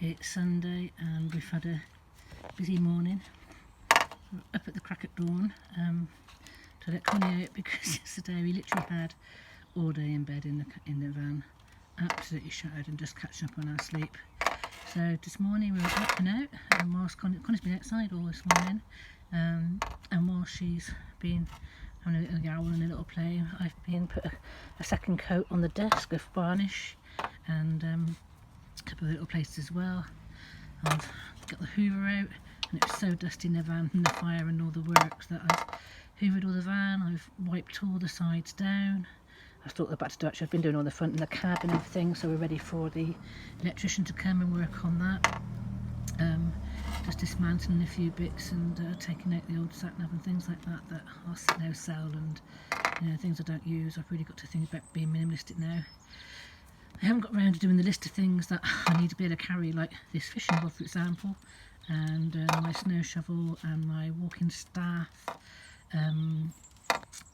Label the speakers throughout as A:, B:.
A: It's Sunday and we've had a busy morning. We're up at the crack of dawn to let Connie out because yesterday we literally had all day in bed in the van, absolutely shattered and just catching up on our sleep. So this morning we were up and out, and whilst Connie's been outside all this morning, and while she's been having a little yowl and a little play, I've been put a second coat on the desk of varnish and a couple of little places as well. I've got the hoover out, and it was so dusty in the van from the fire and all the works that I've hoovered all the van. I've wiped all the sides down. I thought about to do, actually I've been doing all the front and the cab and everything, so we're ready for the electrician to come and work on that. Just dismantling a few bits and taking out the old sat nav and things like that that I'll now sell, and things I don't use. I've really got to think about being minimalistic now. I haven't got around to doing the list of things that I need to be able to carry, like this fishing rod for example, and my snow shovel and my walking staff, and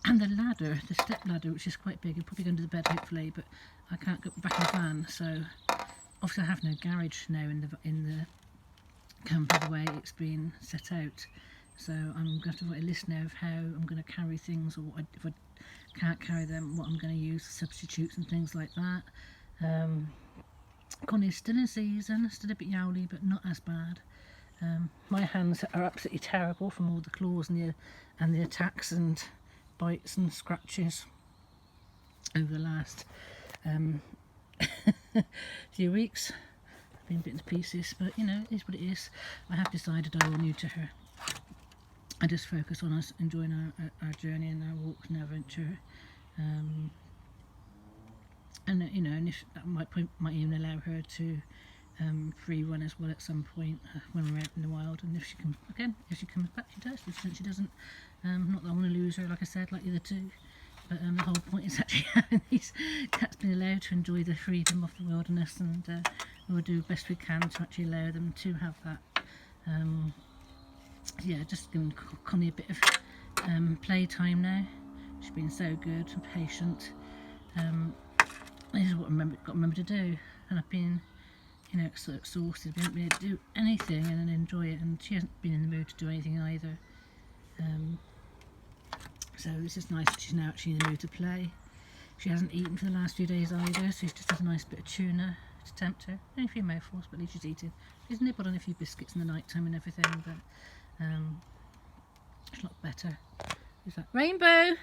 A: the ladder, the step ladder, which is quite big. It'll probably go under the bed hopefully, but I can't get back in the van, so obviously I have no garage now in the camper the way it's been set out. So I'm going to have to write a list now of how I'm going to carry things, or if I can't carry them, what I'm going to use, substitutes and things like that. Connie's still in season, still a bit yowly, but not as bad. My hands are absolutely terrible from all the claws and the attacks and bites and scratches over the last few weeks. I've been bitten to pieces, but it is what it is. I have decided I will neuter her. I just focus on us enjoying our journey and our walks and our adventure. And if that might even allow her to free run as well at some point when we're out in the wild. And if she comes back, she does. If she doesn't, not that I want to lose her, like I said, like the other two. But the whole point is actually having these cats being allowed to enjoy the freedom of the wilderness, and we'll do the best we can to actually allow them to have that. Just giving Connie a bit of playtime now. She's been so good and patient. This is what I got to remember to do, and I've been so exhausted, we haven't been able to do anything and then enjoy it, and she hasn't been in the mood to do anything either. So this is nice that she's now actually in the mood to play. She hasn't eaten for the last few days either, so she's just had a nice bit of tuna to tempt her. Only a few mouthfuls, but at least she's eating. She's nibbled on a few biscuits in the night time and everything, but it's a lot better. Who's that? Rainbow!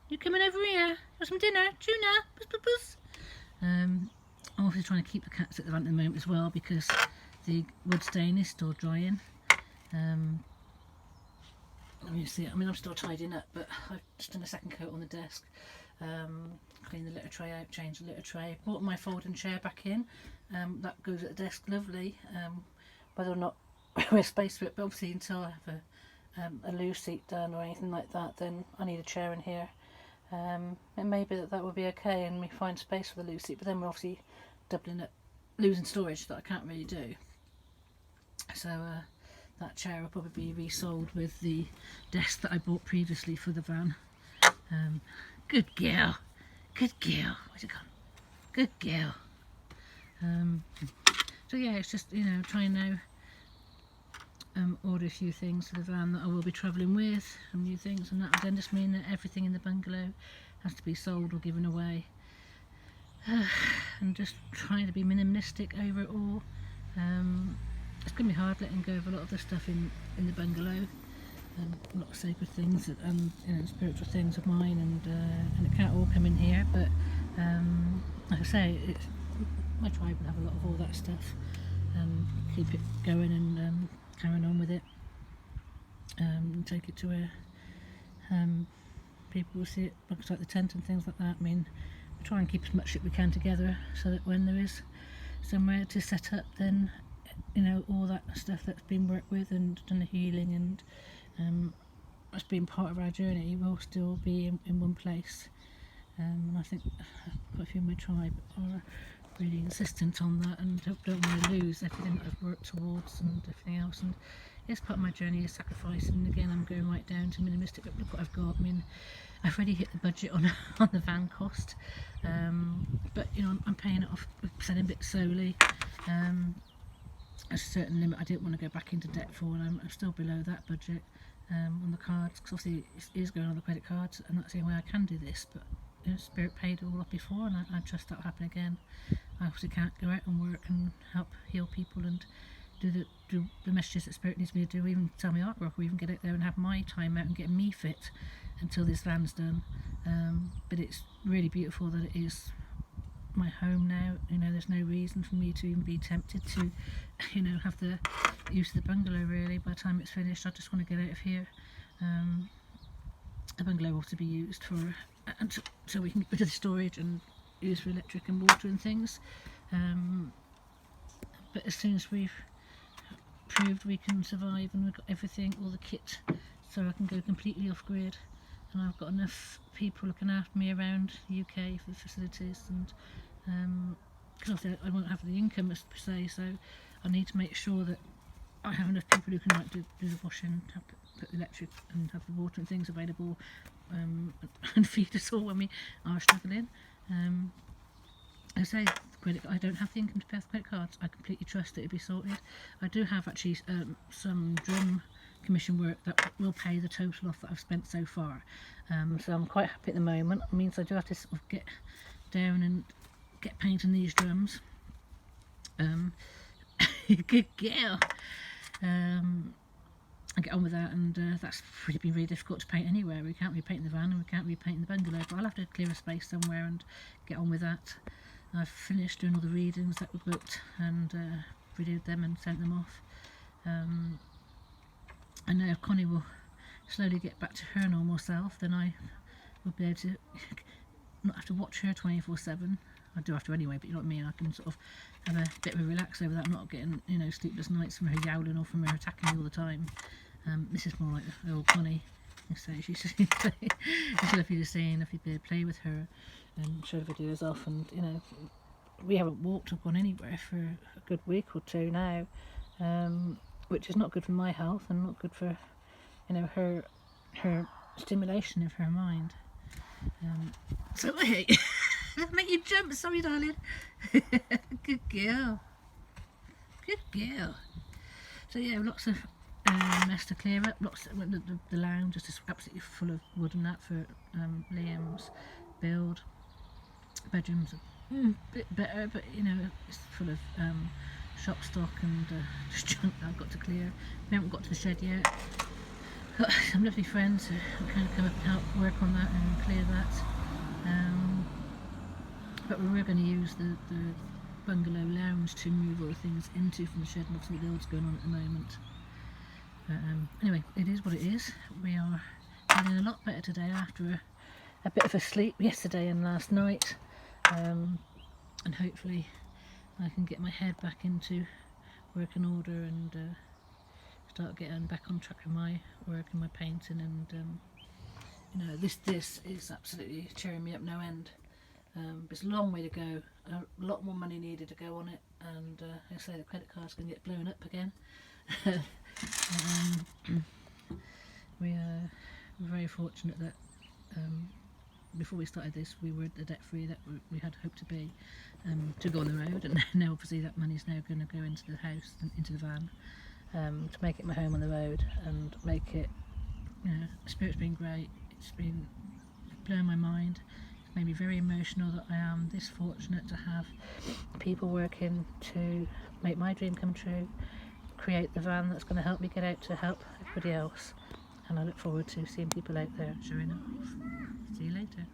A: You coming over here? Got some dinner? Tuna? Puss, puss, puss. I'm also trying to keep the cats at the front at the moment as well, because the wood stain is still drying. Let me see. I mean, I'm still tidying up, but I've just done a second coat on the desk. Cleaned the litter tray out, changed the litter tray, brought my folding chair back in. That goes at the desk, lovely. Whether or not we're space for it, but obviously until I have a loose seat done or anything like that, then I need a chair in here. It may be that will be okay and we find space for the loose seat, but then we're obviously doubling up, losing storage that I can't really do. So that chair will probably be resold with the desk that I bought previously for the van. Good girl, good girl. Where's it gone? Good girl. So yeah, it's just trying now. Order a few things for the van that I will be travelling with, some new things, and that would then just mean that everything in the bungalow has to be sold or given away. And just trying to be minimalistic over it all. It's going to be hard letting go of a lot of the stuff in the bungalow, a lot of sacred things and spiritual things of mine, and it can't all come in here, but like I say, my tribe will have a lot of all that stuff. Keep it going and carrying on with it, and take it to where people will see it, like the tent and things like that. I mean, we try and keep as much shit we can together so that when there is somewhere to set up, then all that stuff that's been worked with and done the healing and that's been part of our journey will still be in one place. And I think quite a few of my tribe are really insistent on that and don't want to lose everything that I've worked towards and everything else, and it's part of my journey of sacrifice. And again, I'm going right down to minimalistic. Look what I've got. I mean, I've already hit the budget on the van cost, but I'm paying it off, selling bits slowly. a certain limit I didn't want to go back into debt for, and I'm still below that budget on the cards, because obviously it is going on the credit cards, and that's the only way I can do this. But Spirit paid it all up before, and I trust that will happen again. I obviously can't go out and work and help heal people and do the messages that Spirit needs me to do, even tell me artwork, or even get out there and have my time out and get me fit until this van's done. But it's really beautiful that it is my home now. There's no reason for me to even be tempted to have the use of the bungalow. Really, by the time it's finished, I just want to get out of here. The bungalow ought to be used for so we can get rid of the storage and use for electric and water and things. But as soon as we've proved we can survive and we've got everything, all the kit, so I can go completely off grid, and I've got enough people looking after me around the UK for the facilities, and because I won't have the income per se, so I need to make sure that I have enough people who can do the washing, put the electric and have the water and things available, and feed us all when we are struggling. I say I don't have the income to pay off credit cards. I completely trust that it'll be sorted. I do have actually some drum commission work that will pay the total off that I've spent so far. So I'm quite happy at the moment. It means I do have to sort of get down and get painting these drums. Good girl. I get on with that, and that's been really difficult to paint anywhere. We can't repaint the van and we can't repaint the bungalow, but I'll have to clear a space somewhere and get on with that. I've finished doing all the readings that were booked and reviewed them and sent them off. I know if Connie will slowly get back to her normal self, then I will be able to not have to watch her 24/7. I do have to anyway, but you know what I mean. I can sort of have a bit of a relax over that, not getting sleepless nights from her yowling or from her attacking me all the time. This is more like the old Connie. So it's lovely to see, and lovely to play with her and show the videos off. And we haven't walked or gone anywhere for a good week or two now, which is not good for my health and not good for her stimulation of her mind. So hey, make you jump. Sorry, darling. Good girl. Good girl. So yeah, lots of mess to clear up. Lots of, the lounge is just absolutely full of wood and that for Liam's build. Bedrooms are a bit better, but it's full of shop stock and just junk that I've got to clear. We haven't got to the shed yet. Got some lovely friends who kind of come up and help work on that and clear that. But we were going to use the bungalow lounge to move all the things into from the shed, and obviously the build's going on at the moment. But anyway, it is what it is. We are feeling a lot better today after a bit of a sleep yesterday and last night, and hopefully I can get my head back into work and order and start getting back on track with my work and my painting, and this is absolutely cheering me up no end. It's a long way to go, a lot more money needed to go on it, and I say the credit card's going to get blown up again. We're very fortunate that before we started this we were the debt free that we had hoped to be, to go on the road, and now obviously that money's now going to go into the house and into the van, to make it my home on the road and make it, Spirit's been great. It's been blowing my mind. It's made me very emotional that I am this fortunate to have people working to make my dream come true, create the van that's going to help me get out to help everybody else, and I look forward to seeing people out there showing up. See you later.